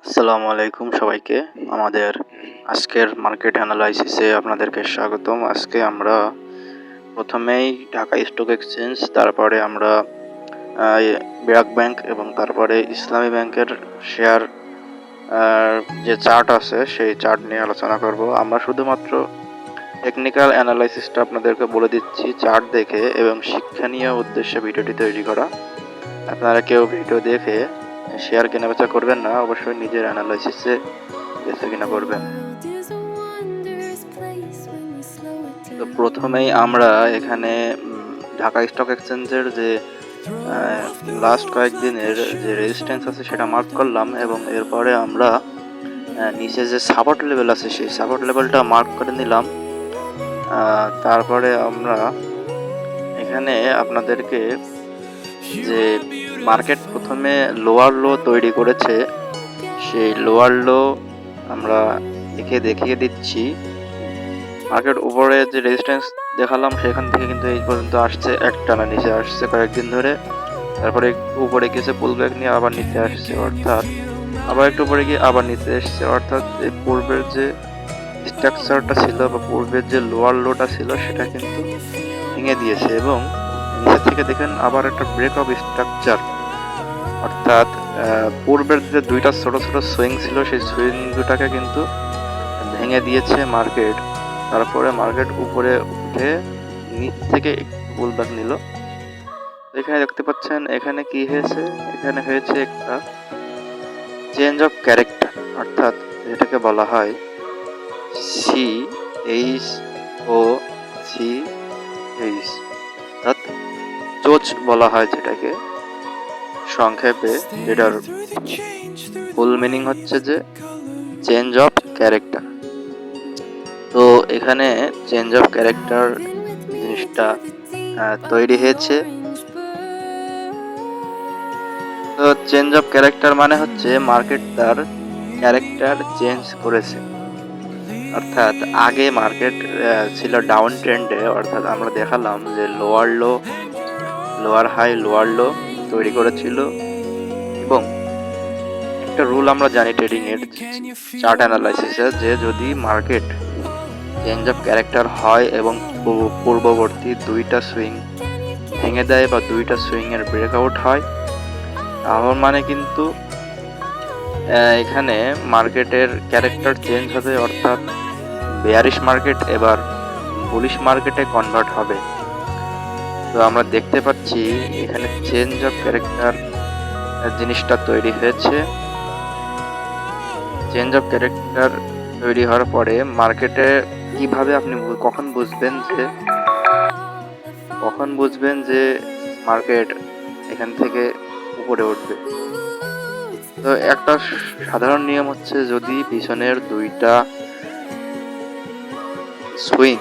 আসসালামু আলাইকুম সবাইকে। আমাদের আজকের মার্কেট অ্যানালাইসিসে আপনাদেরকে স্বাগতম। আজকে আমরা প্রথমেই ঢাকা স্টক এক্সচেঞ্জ, তারপরে আমরা ব্র্যাক ব্যাংক এবং তারপরে ইসলামী ব্যাংকের শেয়ার যে চার্ট আছে সেই চার্ট নিয়ে আলোচনা করব। আমরা শুধুমাত্র টেকনিক্যাল অ্যানালাইসিসটা আপনাদেরকে বলে দিচ্ছি চার্ট দেখে, এবং শিক্ষণীয় উদ্দেশ্যে ভিডিওটি তৈরি করা। আপনারা কেউ ভিডিও দেখে শেয়ার কেনাবেচা করবেন না, অবশ্যই নিজের অ্যানালাইসিসে বেছে কিনা করবেন। তো প্রথমেই আমরা এখানে ঢাকা স্টক এক্সচেঞ্জের যে লাস্ট কয়েকদিনের যে রেজিস্ট্যান্স আছে সেটা মার্ক করলাম, এবং এরপরে আমরা নিচে যে সাপোর্ট লেভেল আছে সেই সাপোর্ট লেভেলটা মার্ক করে নিলাম। তারপরে আমরা এখানে আপনাদেরকে যে মার্কেট প্রথমে লোয়ার লো তৈরি করেছে সেই লোয়ার লো আমরা দেখিয়ে দিচ্ছি। মার্কেট উপরে যে রেজিস্ট্যান্স দেখালাম সেখান থেকে কিন্তু এই পর্যন্ত আসছে, একটানা নিচে আসছে কয়েকদিন ধরে, তারপরে একটু উপরে গেছে পুলব্যাক নিয়ে আবার নিচে আসছে, অর্থাৎ আবার একটু উপরে গিয়ে আবার নিচে এসছে, অর্থাৎ এই পূর্বের যে স্ট্রাকচারটা ছিল বা পূর্বের যে লোয়ার লোটা ছিল সেটা কিন্তু ভেঙে দিয়েছে, এবং নিচে থেকে দেখেন আবার একটা ব্রেক অফ স্ট্রাকচার, অর্থাৎ পূর্বের যে দুইটা ছোট ছোট সুইং ছিল সেই সুইং দুটাকে কিন্তু ভেঙে দিয়েছে মার্কেট। তারপরে মার্কেট উপরে উঠে নিচ থেকে একটু পুলব্যাক নিল। এখানে দেখতে পাচ্ছেন এখানে কি হয়েছে, এখানে হয়েছে একটা চেঞ্জ অফ ক্যারেক্টার, অর্থাৎ এটাকে বলা হয় CHOCH, অর্থাৎ চোচ বলা হয় যেটাকে সংক্ষেপে, যেটার ফুল মিনিং হচ্ছে যে চেঞ্জ অফ ক্যারেক্টার। তো এখানে চেঞ্জ অফ ক্যারেক্টার জিনিসটা তৈরি হয়েছে। তো চেঞ্জ অফ ক্যারেক্টার মানে হচ্ছে মার্কেট তার ক্যারেক্টার চেঞ্জ করেছে, অর্থাৎ আগে মার্কেট ছিল ডাউন ট্রেন্ডে, অর্থাৎ আমরা দেখালাম যে lower low, lower high, lower low তৈরি করেছিল। এবং একটা রুল আমরা জানি ট্রেডিং এর চার্ট অ্যানালাইসিসে, যে যদি মার্কেট চেঞ্জ অফ ক্যারেক্টার হয় এবং পূর্ববর্তী দুইটা সুইং ভেঙে দেয় বা দুইটা সুইং এর ব্রেকআউট হয়, তাহলে মানে কিন্তু এখানে মার্কেটের ক্যারেক্টার চেঞ্জ হবে, অর্থাৎ বেয়ারিশ মার্কেট এবার বুলিশ মার্কেটে কনভার্ট হবে। তো আমরা দেখতে পাচ্ছি এখানে চেঞ্জ অফ ক্যারেক্টার জিনিসটা তৈরি হয়েছে। চেঞ্জ অফ ক্যারেক্টার তৈরি হওয়ার পরে মার্কেটে কিভাবে আপনি কখন বুঝবেন যে মার্কেট এখান থেকে উপরে উঠবে। তো একটা সাধারণ নিয়ম হচ্ছে, যদি পিছনের দুইটা সুইং,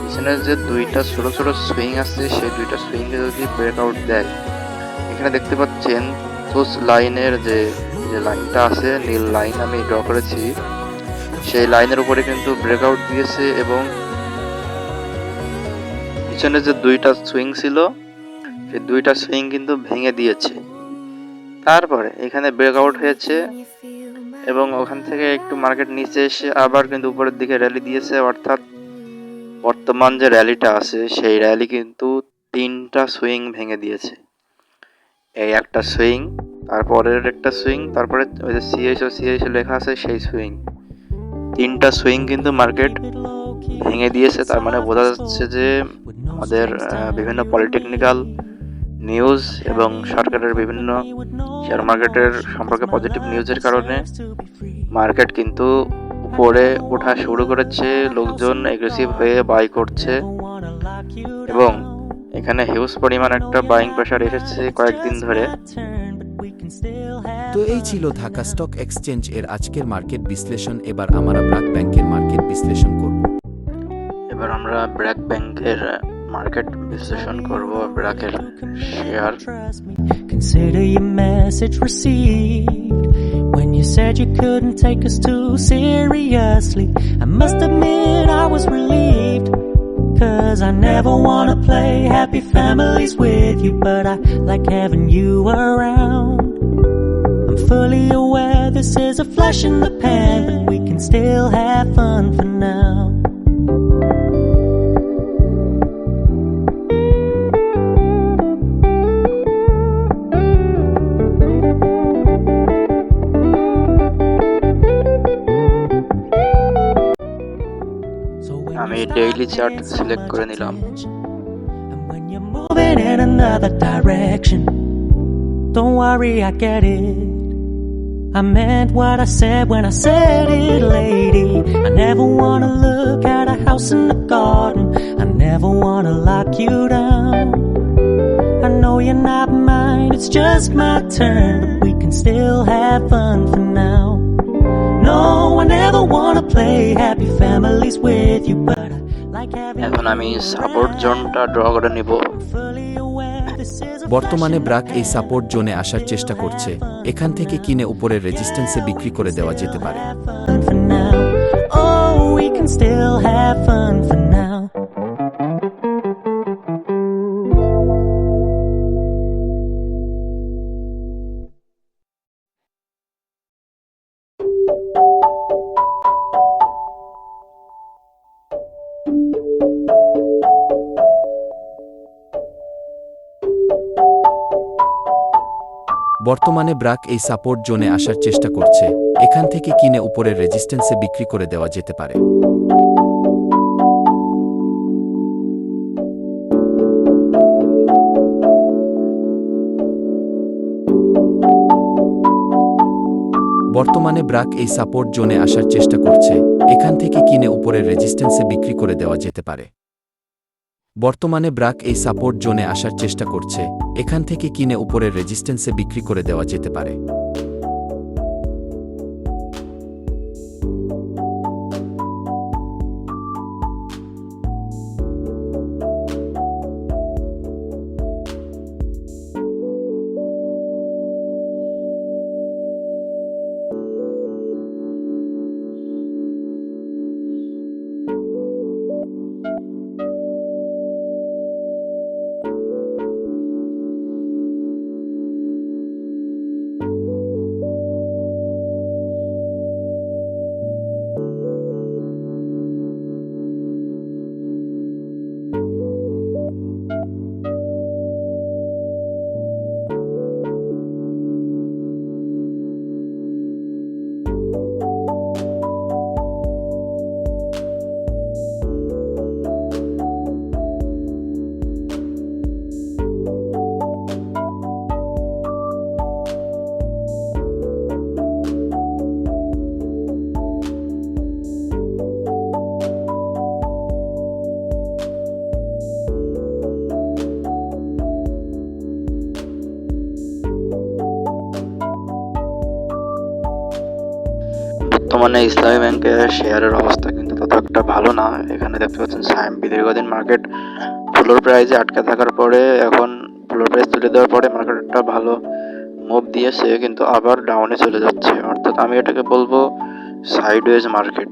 পিছনের যে দুইটা ছোট ছোট সুইং আছে সেই দুইটা সুইং এ যদি ব্রেকআউট দেয়, এখানে দেখতে পাচ্ছেন সোর্স লাইনের যে লাইনটা আছে, নীল লাইন আমি ড্র করেছি, সেই লাইনের উপরে কিন্তু ব্রেকআউট দিয়েছে, এবং পিছনে যে দুইটা সুইং ছিল সেই দুইটা সুইং কিন্তু ভেঙে দিয়েছে। তারপরে এখানে ব্রেকআউট হয়েছে এবং ওখান থেকে একটু মার্কেট নিচে এসে আবার কিন্তু উপরের দিকে র্যালি দিয়েছে, অর্থাৎ বর্তমান যে র্যালিটা আছে সেই র্যালি কিন্তু তিনটা সুইং ভেঙে দিয়েছে। এই একটা সুইং, তারপরের একটা সুইং, তারপরে ওই যে CHO লেখা আছে সেই সুইং, তিনটা সুইং কিন্তু মার্কেট ভেঙে দিয়েছে। তার মানে বোঝা যাচ্ছে যে আমাদের বিভিন্ন পলিটেকনিক্যাল নিউজ এবং সরকারের বিভিন্ন শেয়ার মার্কেটের সম্পর্কে পজিটিভ নিউজের কারণে মার্কেট কিন্তু উপরে ওঠা শুরু করেছে, লোকজন এগ্রেসিভ হয়ে বাই করছে, এবং এখানে হিউজ পরিমাণ একটা বাইং প্রেসার এসেছে কয়েকদিন ধরে। তো এই ছিল ঢাকা স্টক এক্সচেঞ্জ এর আজকের মার্কেট বিশ্লেষণ। এবার আমরা ব্র্যাক ব্যাংকের মার্কেট বিশ্লেষণ করব। এবার আমরা ব্র্যাক ব্যাংকের মার্কেট বিশ্লেষণ করব, ব্র্যাকের share. Consider your message received when you said you couldn't take us too seriously. I must admit I was relieved, 'cause I never wanna play happy families with you, but I like having you around. I'm fully aware this is a flash in the pan, but we can still have fun for now. আমি daily chart select করে নিলাম। And when you're moving in another direction, don't worry, I get it. I meant what I said when I said it, lady. I never wanna look at a house in the garden. I never wanna lock you down. I know you're not mine, it's just my turn, but we can still have fun for now. No, I never wanna play happy families with you, but I like having এখন আমি support জোনটা draw করে নিব। fully aware this is a বর্তমানে ব্রাক এই support জোনে আসার চেষ্টা করছে। এখান থেকে কিনে উপরের রেজিস্ট্যান্সে বিক্রি করে দেওয়া যেতে পারে। fun for now. Oh, we can still have fun for now. বর্তমানে ব্রাক এই সাপোর্ট জোনে আসার চেষ্টা করছে। এখান থেকে কিনে উপরের রেজিস্ট্যান্সে বিক্রি করে দেওয়া যেতে পারে। বর্তমানে ব্রাক এই সাপোর্ট জোনে আসার চেষ্টা করছে। এখান থেকে কিনে উপরের রেজিস্ট্যান্সে বিক্রি করে দেওয়া যেতে পারে। বর্তমানে ব্রাক এই সাপোর্ট জোনে আসার চেষ্টা করছে। এখান থেকে কিনে উপরের রেজিস্ট্যান্সে বিক্রি করে দেওয়া যেতে পারে। বর্তমানে ইসলামী ব্যাংকের শেয়ারের অবস্থা কিন্তু তত একটা ভালো না। এখানে দেখতে পাচ্ছেন সাইএমবি দীর্ঘদিন মার্কেট ফ্লোর প্রাইসে আটকে থাকার পরে এখন ফ্লোর প্রাইস তুলে দেওয়ার পরে মার্কেটটা ভালো মুভ দিয়েছে, কিন্তু আবার ডাউনে চলে যাচ্ছে। অর্থাৎ আমি এটাকে বলবো সাইডওয়েজ মার্কেট।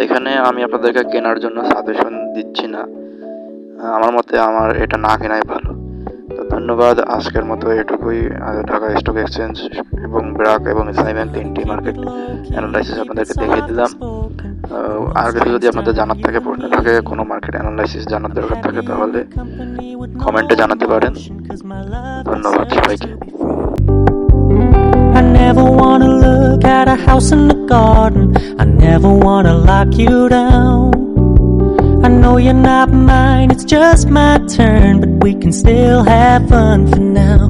এখানে আমি আপনাদেরকে কেনার জন্য সাজেশন দিচ্ছি না, আমার মতে আমার এটা না কেনাই ভালো। তো ধন্যবাদ, আজকের মতো এটুকুই। ঢাকা স্টক এক্সচেঞ্জ এবং ব্র্যাক এবং ইসলামী ব্যাংক তিনটি মার্কেট অ্যানালাইসিস আপনাদেরকে দেখিয়ে দিলাম। আর কিছু যদি আপনাদের জানার থাকে, প্রশ্ন থাকে, কোনো মার্কেট অ্যানালাইসিস জানার দরকার থাকে, তাহলে কমেন্টে জানাতে পারেন। ধন্যবাদ সবাইকে। I never wanna look at a house in the garden. I never wanna lock you down. I know you're not mine, it's just my turn, but we can still have fun for now.